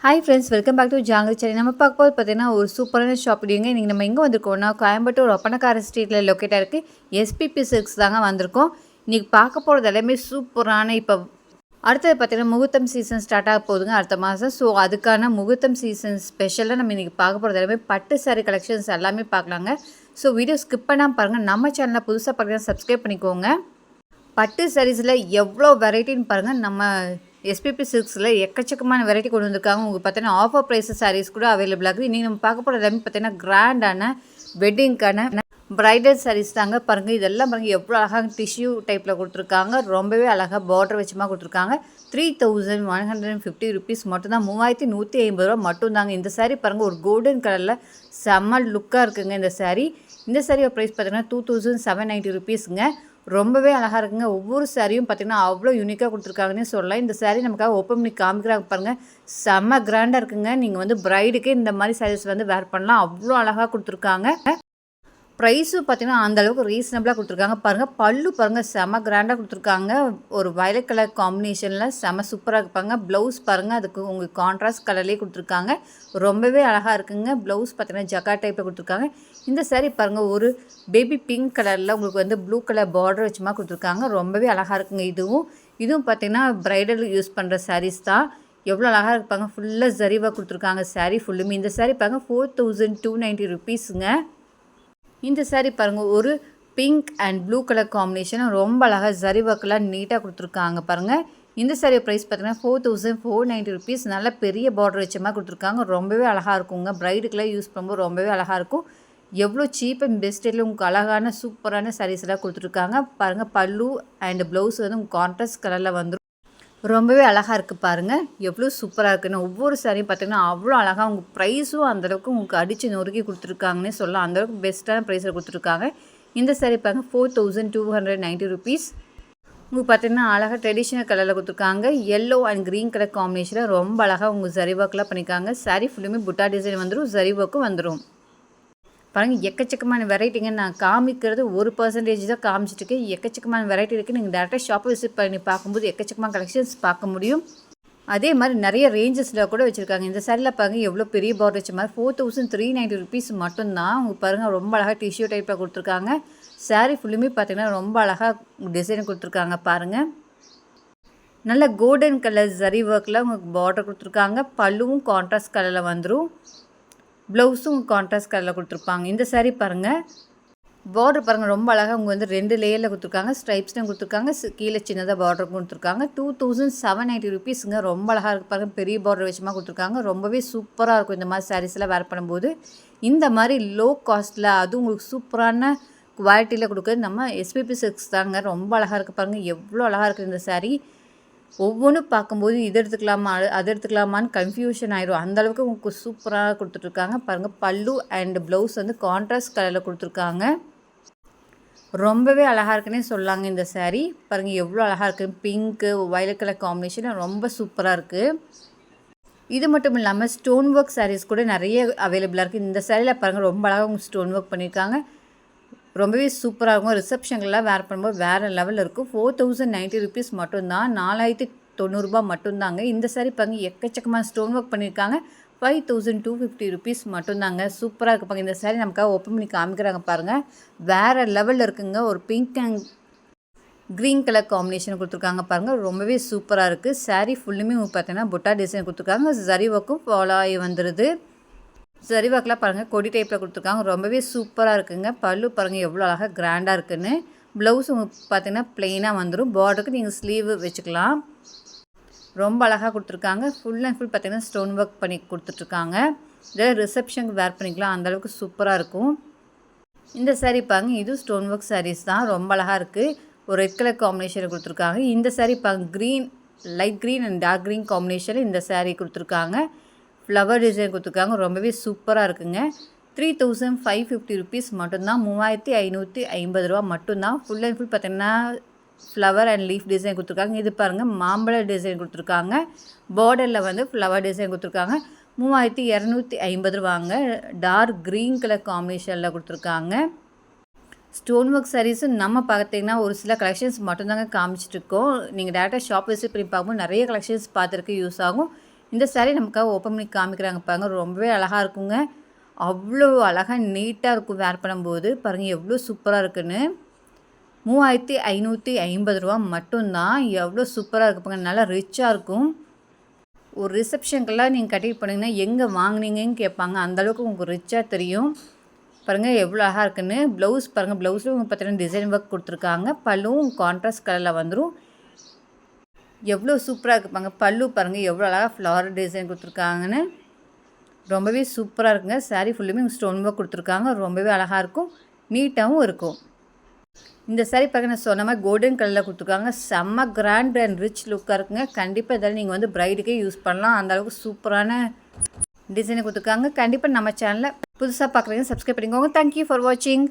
Hi friends, welcome back to Jangiri channel. நம்ம பார்க்க போது பார்த்தீங்கன்னா ஒரு சூப்பரான ஷாப் வீடியோங்க. இன்றைக்கி நம்ம எங்கே வந்திருக்கோம்னா கோயம்புத்தூர் ஒப்பனக்கார ஸ்ட்ரீட்டில் லொக்கேட்டாக இருக்குது எஸ்பிபி சில்க்ஸ் தாங்க வந்திருக்கோம். இன்றைக்கி பார்க்க போகிறது எல்லாமே சூப்பரான இப்போ அடுத்தது பார்த்தீங்கன்னா முகூர்த்தம் சீசன் ஸ்டார்ட் ஆக போகுதுங்க அடுத்த மாதம். ஸோ அதுக்கான முகூர்த்தம் சீசன் ஸ்பெஷலாக நம்ம இன்றைக்கி பார்க்க போகிறது எல்லாமே பட்டு சாரி கலெக்ஷன்ஸ் எல்லாமே பார்க்கலாங்க. ஸோ வீடியோ ஸ்கிப் பண்ணாமல் பாருங்கள். நம்ம சேனலை புதுசாக பார்த்தீங்கன்னா சப்ஸ்கிரைப் பண்ணிக்கோங்க. பட்டு சாரீஸில் எவ்வளோ வெரைட்டின்னு பாருங்கள். நம்ம எஸ்பிபி சில்க்ஸில் எக்கச்சக்கமான வெரைட்டி கொண்டு வந்திருக்காங்க. உங்களுக்கு பார்த்தீங்கன்னா ஆஃபர் ப்ரைஸ் சாரீஸ் கூட அவைலபிளாக இருக்குது. இன்றைக்கி நம்ம பார்க்க போகிற எல்லாமே பார்த்தீங்கன்னா கிராண்டான வெட்டிங்க்கான ப்ரைடல் சாரீஸ் தாங்க. பாருங்கள், இதெல்லாம் பாருங்கள் எவ்வளோ அழகாக டிஷ்யூ டைப்பில் கொடுத்துருக்காங்க. ரொம்பவே அழகாக பார்டர் வச்சுமா கொடுத்துருக்காங்க. 3150 ருபீஸ் மட்டும்தான். 3150 ரூபா மட்டும்தாங்க. இந்த சாரீ பாருங்கள், ஒரு கோல்டன் கலரில் செம்ம லுக்காக இருக்குங்க இந்த சாரீ. இந்த சாரியோட ப்ரைஸ் பார்த்தீங்கன்னா 2790 ருபீஸுங்க. ரொம்பவே அழகாக இருக்குங்க. ஒவ்வொரு சாரியும் பார்த்திங்கன்னா அவ்வளோ யூனிக்காக கொடுத்துருக்காங்கன்னு சொல்லலாம். இந்த சாரீ நமக்காக ஓப்பன் பண்ணி காமிக்கிறாங்க பாருங்கள். செம்ம கிராண்டாக இருக்குங்க. நீங்கள் வந்து ப்ரைடுக்கே இந்த மாதிரி சாரீஸ் வந்து வேர் பண்ணலாம். அவ்வளோ அழகாக கொடுத்துருக்காங்க. ப்ரைஸும் பார்த்திங்கன்னா அந்தளவுக்கு ரீசனபிளாக கொடுத்துருக்காங்க. பாருங்கள், பல்லு பாருங்கள் செம்ம கிராண்டாக கொடுத்துருக்காங்க. ஒரு வயலட் கலர் காம்பினேஷனில் செம்ம சூப்பராக இருப்பாங்க. ப்ளவுஸ் பாருங்கள், அதுக்கு உங்களுக்கு கான்ட்ராஸ்ட் கலர்லேயே கொடுத்துருக்காங்க. ரொம்பவே அழகாக இருக்குங்க. ப்ளவுஸ் பார்த்திங்கன்னா ஜக்கா டைப்பில் கொடுத்துருக்காங்க. இந்த சாரீ பாருங்கள், ஒரு பேபி பிங்க் கலரில் உங்களுக்கு வந்து ப்ளூ கலர் பார்டர் வச்சுமா கொடுத்துருக்காங்க. ரொம்பவே அழகாக இருக்குங்க. இதுவும் பார்த்திங்கன்னா ப்ரைடல் யூஸ் பண்ணுற சாரீஸ் தான். எவ்வளோ அழகாக இருப்பாங்க. ஃபுல்லாக ஜரிவாக கொடுத்துருக்காங்க சாரீ ஃபுல்லுமே. இந்த சாரீ பாருங்கள் 4290 ருபீஸுங்க. இந்த சாரீ பாருங்கள், ஒரு pink and blue colour combination ரொம்ப அழகாக ஜரி ஒர்க்கெலாம் நீட்டாக கொடுத்துருக்காங்க பாருங்கள். இந்த சாரீ ப்ரைஸ் பார்த்தீங்கன்னா 4490 ருபீஸ். நல்ல பெரிய பார்டர் வச்ச மாதிரி கொடுத்துருக்காங்க. ரொம்பவே அழகாக இருக்குங்க. ப்ரைடுக்கெலாம் யூஸ் பண்ணும்போது ரொம்பவே அழகாக இருக்கும். எவ்வளோ சீப் அண்ட் பெஸ்ட்டில் உங்களுக்கு அழகான சூப்பரான சாரீஸ் எல்லாம் கொடுத்துருக்காங்க பாருங்கள். பல்லு அண்ட் ப்ளவுஸ் வந்து உங்களுக்கு கான்ட்ராஸ்ட் கலரில் வந்துடும். ரொம்பவே அழகாக இருக்குது பாருங்கள். எவ்வளோ சூப்பராக இருக்குன்னு ஒவ்வொரு சாரியும் பார்த்திங்கன்னா அவ்வளோ அழகாக. உங்கள் ப்ரைஸும் அந்தளவுக்கு உங்களுக்கு அடித்து நொறுக்கி கொடுத்துருக்காங்கன்னே சொல்லலாம். அந்தளவுக்கு பெஸ்ட்டான ப்ரைஸில் கொடுத்துருக்காங்க. இந்த சாரீ பாருங்கள் 4290 ருபீஸ். உங்களுக்கு பார்த்திங்கன்னா அழகாக ட்ரெடிஷ்னல் கலரில் கொடுத்துருக்காங்க. எல்லோ அண்ட் க்ரீன் கலர் காம்பினேஷனில் ரொம்ப அழகாக உங்கள் ஜரி ஒர்க்லாம் பண்ணியிருக்காங்க. சாரீ ஃபுல்லுமே புட்டா டிசைன் வந்துடும், ஜரி ஒர்க்கும் வந்துடும். பாருங்கள், எக்கச்சக்கமான வெரைட்டிங்க. நான் காமிக்கிறது 1% தான் காமிச்சிட்ருக்கேன். எக்கச்சக்கமான வெரைட்டி இருக்குது. நீங்கள் டேரெக்டாக ஷாப்பை விசிட் பண்ணி பார்க்கும்போது எக்கச்சக்கமான கலெக்ஷன்ஸ் பார்க்க முடியும். அதே மாதிரி நிறைய ரேஞ்சஸில் கூட வச்சுருக்காங்க. இந்த சாரியில் பாருங்கள் எவ்வளோ பெரிய பார்டர் வச்ச மாதிரி 4390 ருபீஸ் மட்டும்தான். உங்களுக்கு பாருங்கள் ரொம்ப அழகாக டிஷ்யூ டைப்பில் கொடுத்துருக்காங்க. சாரீ ஃபுல்லுமே பார்த்திங்கன்னா ரொம்ப அழகாக டிசைன் கொடுத்துருக்காங்க பாருங்கள். நல்ல கோல்டன் கலர் ஜரி ஒர்க்கில் உங்களுக்கு பார்டர் கொடுத்துருக்காங்க. பல்லுவும் கான்ட்ராஸ்ட் கலரில் வந்துடும். ப்ளவுஸும் கான்ட்ராஸ்ட் கலரில் கொடுத்துருப்பாங்க. இந்த சாரீ பாருங்கள், பார்டர் பாருங்கள் ரொம்ப அழகாக. அவங்க வந்து 2 லேயரில் கொடுத்துருக்காங்க. ஸ்ட்ரைப்ஸ்லாம் கொடுத்துருக்காங்க. கீழே சின்னதாக பார்டர் கொடுத்துருக்காங்க. 2790 ருபீஸுங்க. ரொம்ப அழகாக இருக்குது பாருங்கள். பெரிய பார்டர் வச்சுமா கொடுத்துருக்காங்க. ரொம்பவே சூப்பராக இருக்கும் இந்த மாதிரி சாரீஸ்லாம் வேர் பண்ணும்போது. இந்த மாதிரி லோ காஸ்ட்டில் அதுவும் உங்களுக்கு சூப்பரான குவாலிட்டியில் கொடுக்குறது நம்ம எஸ்பிபி சில்க்ஸ் தாங்க. ரொம்ப அழகாக இருக்குது பாருங்கள். எவ்வளோ அழகாக இருக்குது இந்த சாரீ. ஒவ்வொன்றும் பார்க்கும்போது இது எடுத்துக்கலாமா அது எடுத்துக்கலாமான்னு கன்ஃபியூஷன் ஆயிடும். அந்தளவுக்கு உங்களுக்கு சூப்பராக கொடுத்துட்ருக்காங்க பாருங்கள். பல்லு அண்ட் ப்ளவுஸ் வந்து கான்ட்ராஸ்ட் கலரில் கொடுத்துருக்காங்க. ரொம்பவே அழகாக இருக்குன்னே சொல்லாங்க இந்த சாரீ. பாருங்கள் எவ்வளோ அழகாக இருக்குது. பிங்க்கு வயலட் கலர் காம்பினேஷன் ரொம்ப சூப்பராக இருக்குது. இது மட்டும் இல்லாமல் ஸ்டோன் ஒர்க் சாரீஸ் கூட நிறைய அவைலபிளாக இருக்குது. இந்த சாரியில் பாருங்கள் ரொம்ப அழகாக உங்களுக்கு ஸ்டோன் ஒர்க் பண்ணியிருக்காங்க. ரொம்பவே சூப்பராக இருக்கும். ரிசப்ஷன்லாம் வேர் பண்ணும்போது வேறு லெவலில் இருக்கும். 4090 ருபீஸ் மட்டும்தான். 4090 ரூபா மட்டும்தாங்க. இந்த சாரீ பாருங்கள் எக்கச்சக்கமாக ஸ்டோன் ஒர்க் பண்ணியிருக்காங்க. 5250 ருபீஸ் மட்டும்தாங்க. சூப்பராக இருக்குப்பாங்க. இந்த சாரீ நமக்காக ஓப்பன் பண்ணி காமிக்கிறாங்க பாருங்கள். வேறு லெவலில் இருக்குங்க. ஒரு pink and green colour combination கொடுத்துருக்காங்க பாருங்கள். ரொம்பவே சூப்பராக இருக்குது. சாரீ ஃபுல்லுமே பார்த்தீங்கன்னா புட்டா டிசைன் கொடுத்துருக்காங்க. ஜரி ஒர்க்கும் ஃபாலோ ஆகி வந்துடுது. ஜரி ஒர்க்லாம் பாருங்கள் கொடி டைப்பில் கொடுத்துருக்காங்க. ரொம்பவே சூப்பராக இருக்குங்க. பல்லு பாருங்கள் எவ்வளோ அழகாக கிராண்டாக இருக்குன்னு. ப்ளவுஸ் உங்களுக்கு பார்த்தீங்கன்னா ப்ளெயினாக வந்துடும். பார்டருக்கு நீங்கள் ஸ்லீவு வச்சுக்கலாம். ரொம்ப அழகாக கொடுத்துருக்காங்க. ஃபுல் அண்ட் ஃபுல் பார்த்திங்கன்னா ஸ்டோன் ஒர்க் பண்ணி கொடுத்துட்ருக்காங்க. இதெல்லாம் ரிசப்ஷனுக்கு வேர் பண்ணிக்கலாம். அந்தளவுக்கு சூப்பராக இருக்கும். இந்த சாரீ பாருங்க, இதுவும் ஸ்டோன் ஒர்க் சாரீஸ் தான். ரொம்ப அழகாக இருக்குது. ஒரு ரெட் கலர் காம்பினேஷன் கொடுத்துருக்காங்க. இந்த சாரீ பாருங்க, green light green and dark green காம்பினேஷனில் இந்த சாரீ கொடுத்துருக்காங்க. ஃப்ளவர் டிசைன் கொடுத்துருக்காங்க. ரொம்பவே சூப்பராக இருக்குங்க. 3550 ருபீஸ் மட்டும்தான். 3550 ரூபா மட்டும்தான். ஃபுல் அண்ட் ஃபுல் பார்த்திங்கன்னா ஃப்ளவர் அண்ட் லீஃப் டிசைன் கொடுத்துருக்காங்க. இது பாருங்கள் மாம்பழ டிசைன் கொடுத்துருக்காங்க. பார்டரில் வந்து ஃப்ளவர் டிசைன் கொடுத்துருக்காங்க. 3250 ரூபாங்க. டார்க் க்ரீன் கலர் காம்பினேஷனில் கொடுத்துருக்காங்க. ஸ்டோன் ஒர்க் சாரீஸும் நம்ம பார்த்திங்கன்னா ஒரு சில கலெக்ஷன்ஸ் மட்டும்தாங்க காமிச்சிட்ருக்கோம். நீங்கள் டேரெக்டாக ஷாப் விசிட் பண்ணி பார்க்கும்போது நிறைய கலெக்ஷன்ஸ் பார்த்துருக்கு யூஸ் ஆகும். இந்த saree நமக்காக ஓப்பன் பண்ணி காமிக்கிறாங்க பாருங்க. ரொம்பவே அழகாக இருக்குங்க. அவ்வளோ அழகாக நீட்டாக இருக்கும் வேர் பண்ணும்போது. பாருங்கள் எவ்வளோ சூப்பராக இருக்குன்னு. 3550 ரூபா மட்டும்தான். எவ்வளோ சூப்பராக இருக்கு பாருங்க. நல்லா ரிச்சாக இருக்கும். ஒரு ரிசப்ஷனுக்கெல்லாம் நீங்கள் கட்டிட்டு போனீங்கன்னா எங்கே வாங்குனீங்கன்னு கேட்பாங்க. அந்தளவுக்கு உங்களுக்கு ரிச்சாக தெரியும். பாருங்கள் எவ்வளோ அழகாக இருக்குன்னு. ப்ளவுஸ் பாருங்கள். ப்ளவுஸில் உங்களுக்கு பார்த்தீங்கன்னா டிசைன் ஒர்க் கொடுத்துருக்காங்க. பல்லுவும் கான்ட்ராஸ்ட் கலரில் வந்துடும். எவ்வளோ சூப்பராக இருக்குது பாருங்க. பல்லு பாருங்கள் எவ்வளோ அழகாக ஃப்ளவர் டிசைன் கொடுத்துருக்காங்கன்னு. ரொம்பவே சூப்பராக இருக்குங்க. saree ஃபுல்லுமே ஸ்டோன் ஒர்க் கொடுத்துருக்காங்க. ரொம்பவே அழகாக இருக்கும். நீட்டாகவும் இருக்கும். இந்த saree பாருங்க நான் சொன்ன மாதிரி கோல்டன் கலரில் கொடுத்துருக்காங்க. செம்ம கிராண்ட் அண்ட் ரிச் லுக்காக இருக்குங்க. கண்டிப்பாக இதில் நீங்கள் வந்து ப்ரைடுக்கே யூஸ் பண்ணலாம். அந்தளவுக்கு சூப்பரான டிசைனை கொடுத்துருக்காங்க. கண்டிப்பாக நம்ம சேனலை புதுசாக பார்க்குறீங்க சப்ஸ்கிரைப் பண்ணிக்கோங்க. தேங்க்யூ ஃபார் வாட்சிங்.